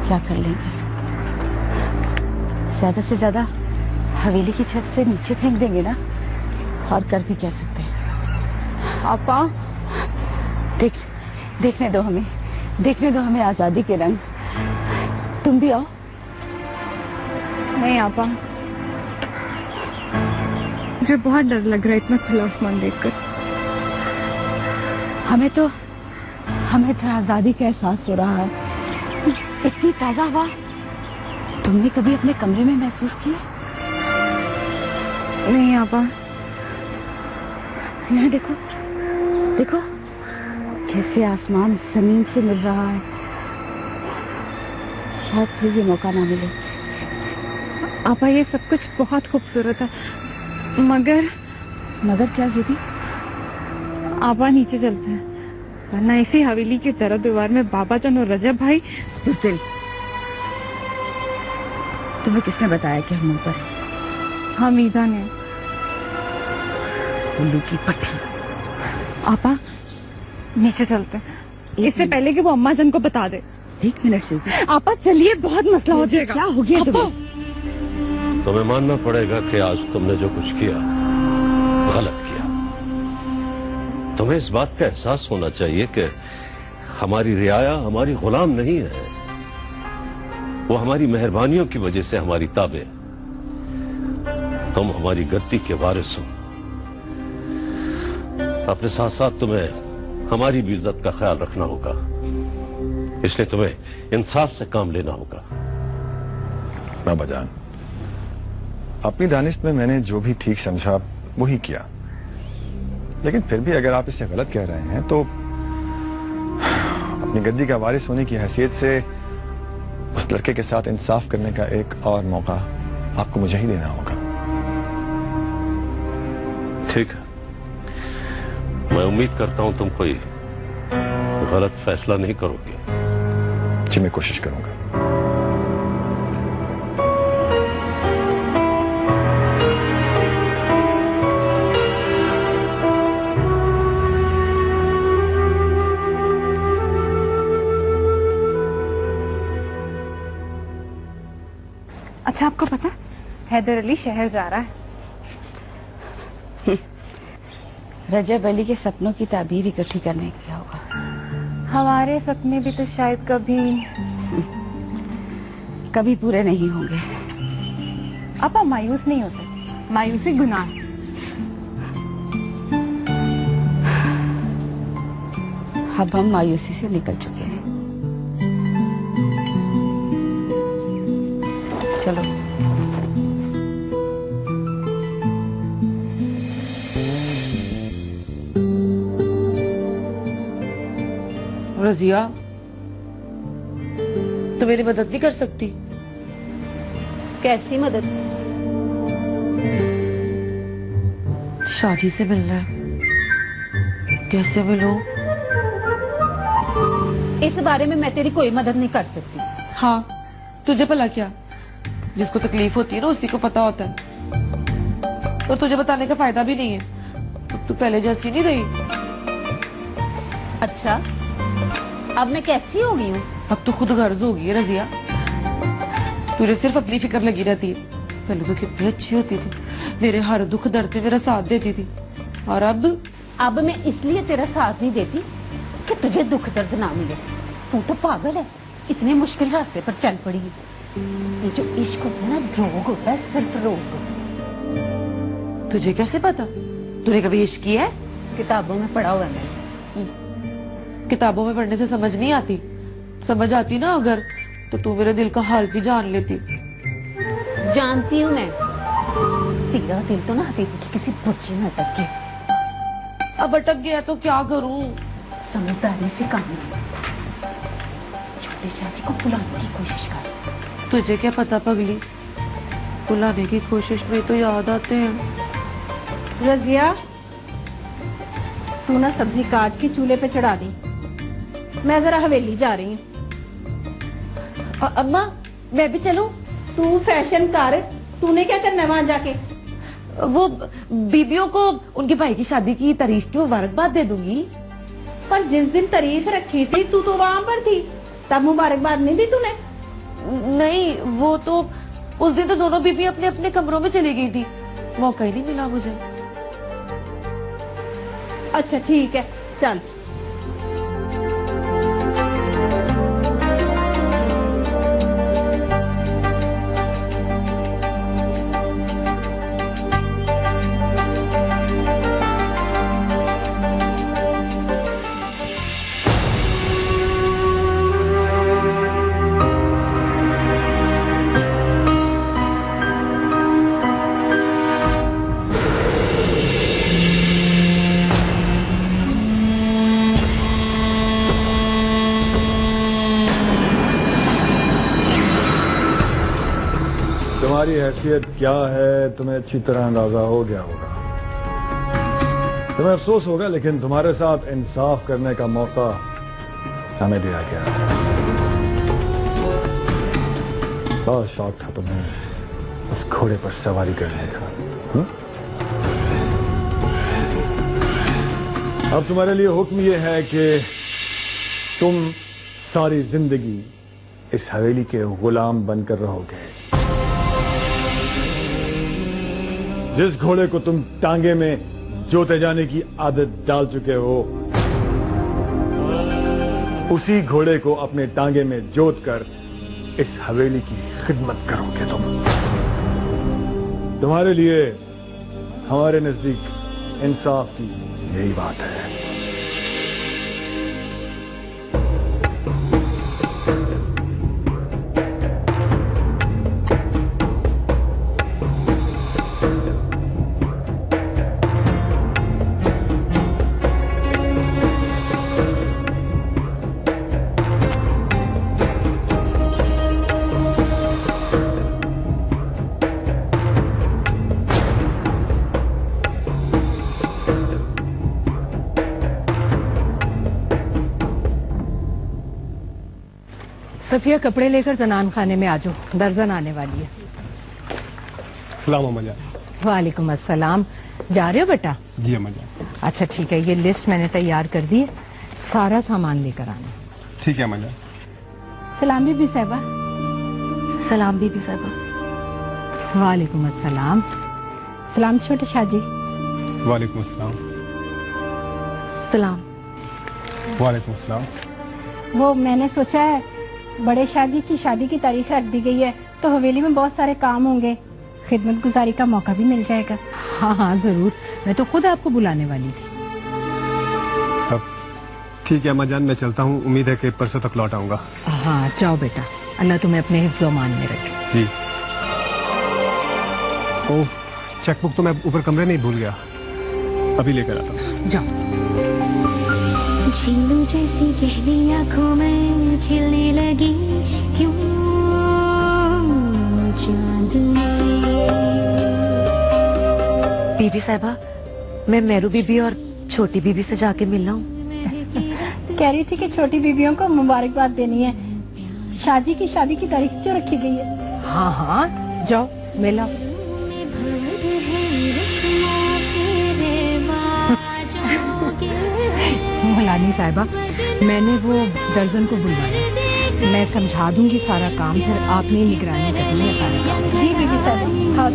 क्या कर लेंगे? ज्यादा से ज्यादा हवेली की छत से नीचे फेंक देंगे ना, और कर भी क्या सकते हैं। आपा देखने दो हमें, देखने दो हमें आजादी के रंग। तुम भी आओ। नहीं आपा, मुझे बहुत डर लग रहा है इतना खुला आसमान देखकर। हमें तो आजादी का एहसास हो रहा है। इतनी ताजा हवा तुमने कभी अपने कमरे में महसूस की है? नहीं आपा। यहाँ देखो, देखो कैसे आसमान जमीन से मिल रहा है। शायद फिर ये मौका ना मिले। आपा ये सब कुछ बहुत खूबसूरत है, मगर क्या दीदी? आपा नीचे चलते हैं, वरना इसी हवेली की चारों दीवार में बाबा जान और रजब भाई। बुज़दिल, तुम्हें किसने बताया कि हम ऊपर हैं? हाँ मीजा ने। उल्लू की पट्टी। आपा नीचे चलते हैं, इससे पहले कि वो अम्मा जान को बता दे। 1 मिनट से। आपा चलिए, बहुत मसला हो जाएगा। क्या हो गया तुम्हें? तुम्हें मानना पड़ेगा कि आज तुमने जो कुछ किया गलत किया। तुम्हें इस बात का एहसास होना चाहिए कि हमारी रियाया हमारी गुलाम नहीं है, वो हमारी मेहरबानियों की वजह से हमारी ताबे। तुम हमारी गद्दी के वारिस हो, अपने साथ साथ तुम्हें हमारी भी इज्जत का ख्याल रखना होगा, इसलिए तुम्हें इंसाफ से काम लेना होगा। बाबा जान, अपनी दानिश में मैंने जो भी ठीक समझा वही किया, लेकिन फिर भी अगर आप इसे गलत कह रहे हैं तो अपनी गद्दी का वारिस होने की हैसियत से उस लड़के के साथ इंसाफ करने का एक और मौका आपको मुझे ही देना होगा। ठीक है, मैं उम्मीद करता हूं तुम कोई गलत फैसला नहीं करोगे। जी मैं कोशिश करूंगा। अच्छा आपको पता, हैदर अली शहर जा रहा है। रजब अली के सपनों की ताबीर इकट्ठी करने क्या होगा। हमारे सपने भी तो शायद कभी पूरे नहीं होंगे। आपा मायूस नहीं होते, मायूसी गुनाह है। अब हम मायूसी से निकल चुके हैं। चलो। रजिया, तो मेरी मदद नहीं कर सकती? कैसी मदद? शादी से मिलना है, कैसे मिलूं? इस बारे में मैं तेरी कोई मदद नहीं कर सकती। हाँ, तुझे भला क्या, जिसको तकलीफ होती है ना उसी को पता होता है, और तुझे बताने का फायदा भी नहीं है। तू पहले जैसी नहीं रही। अच्छा, अब मैं कैसी हो गई हूँ? अब तो खुद गर्ज हो गई है रजिया। तुझे सिर्फ अपनी फिक्र लगी रहती है। पहले तो कितनी अच्छी होती थी, मेरे हर दुख दर्द में मेरा साथ देती थी, और अब मैं इसलिए तेरा साथ नहीं देती कि तुझे दुख दर्द ना मिले। तू तो पागल है, इतने मुश्किल रास्ते पर चल पड़ी है। ये जो इश्क होता है ना, रोग होता है, सिर्फ रोग। तुझे कैसे पता? तूने कभी इश्क किया है? किताबों में पढ़ा हुआ है। किताबों में पढ़ने से समझ नहीं आती। समझ आती ना अगर, तो तू मेरे दिल का हाल भी जान लेती। जानती हूँ मैं, तेरा दिल तो ना हवेली की किसी बुच्ची में अटक गया। अब अटक गया तो क्या करूं? समझदारी से काम ले, छोटे चाची को बुलाने की कोशिश कर। तुझे क्या पता पगली, बुलाने की कोशिश में तो याद आते हैं। रजिया, तू ना सब्जी काट के चूल्हे पे चढ़ा दी, मैं जरा हवेली जा रही हूँ। अम्मा, मैं भी चलूं? तू फैशन कर, तूने क्या करना है वहां जाके? वो बीबियों को उनके भाई की शादी की तारीख की मुबारकबाद दे दूंगी। पर जिस दिन तारीख रखी थी तू तो वहां पर थी, तब मुबारकबाद नहीं दी तूने। नहीं, वो तो उस दिन तो दोनों बीबी अपने अपने कमरों में चली गई थी, मौका ही नहीं मिला मुझे। अच्छा ठीक है, चल। तुम्हारी हैसियत क्या है तुम्हें अच्छी तरह अंदाजा हो गया होगा। तुम्हें अफसोस होगा, लेकिन तुम्हारे साथ इंसाफ करने का मौका हमें दिया गया है। बहुत शौक था तुम्हें उस घोड़े पर सवारी करने का। अब तुम्हारे लिए हुक्म यह है कि तुम सारी जिंदगी इस हवेली के गुलाम बनकर रहोगे। जिस घोड़े को तुम टांगे में जोते जाने की आदत डाल चुके हो, उसी घोड़े को अपने टांगे में जोत कर इस हवेली की खिदमत करोगे तुम। तुम्हारे लिए हमारे नजदीक इंसाफ की यही बात है। सफिया, कपड़े लेकर जनान खाने में आ जाओ, दर्जन आने वाली है। सलाम अम्मा जान। वालेकुम अस्सलाम। जा रहे हो बेटा? जी अम्मा जान। अच्छा ठीक है, ये लिस्ट मैंने तैयार कर दी है, सारा सामान लेकर आना। ठीक है अम्मा जान। सलाम बीबी साहिबा। सलाम बीबी साहिबा। वालेकुम अस्सलाम। सलाम छोटे शाहजी। वालेकुम अस्सलाम। सलाम। वालेकुम अस्सलाम। वो मैंने सोचा है बड़े शाहजी की शादी की तारीख रख दी गई है, तो हवेली में बहुत सारे काम होंगे, खिदमत गुजारी का मौका भी मिल जाएगा। हाँ हाँ जरूर, मैं तो खुद आपको बुलाने वाली थी। अब ठीक है अम्मा जान, मैं चलता हूँ। उम्मीद है कि परसों तक लौट आऊंगा। हाँ जाओ बेटा, अल्लाह तुम्हें अपने हिफ्ज़-ओ-मान में रखे। जी। ओह, चेकबुक तो मैं ऊपर कमरे में ही भूल गया, अभी लेकर आता हूँ। जाओ। झीलों जैसी गहरी आंखों में खिलने लगी क्यों चांदनी। बीबी साहिबा, मैं मेरू बीबी और छोटी बीबी से जाके मिलना हूँ। कह रही थी कि छोटी बीबियों को मुबारकबाद देनी है, शाहजी की शादी की तारीख जो रखी गई है। हाँ हाँ जाओ मिला। मौलानी साहिबा, मैंने वो दर्जन को बुलवाया, मैं समझा दूंगी सारा काम, फिर आपने निगरानी करनी है सारा काम। जी बीबी साहिबा। हाँ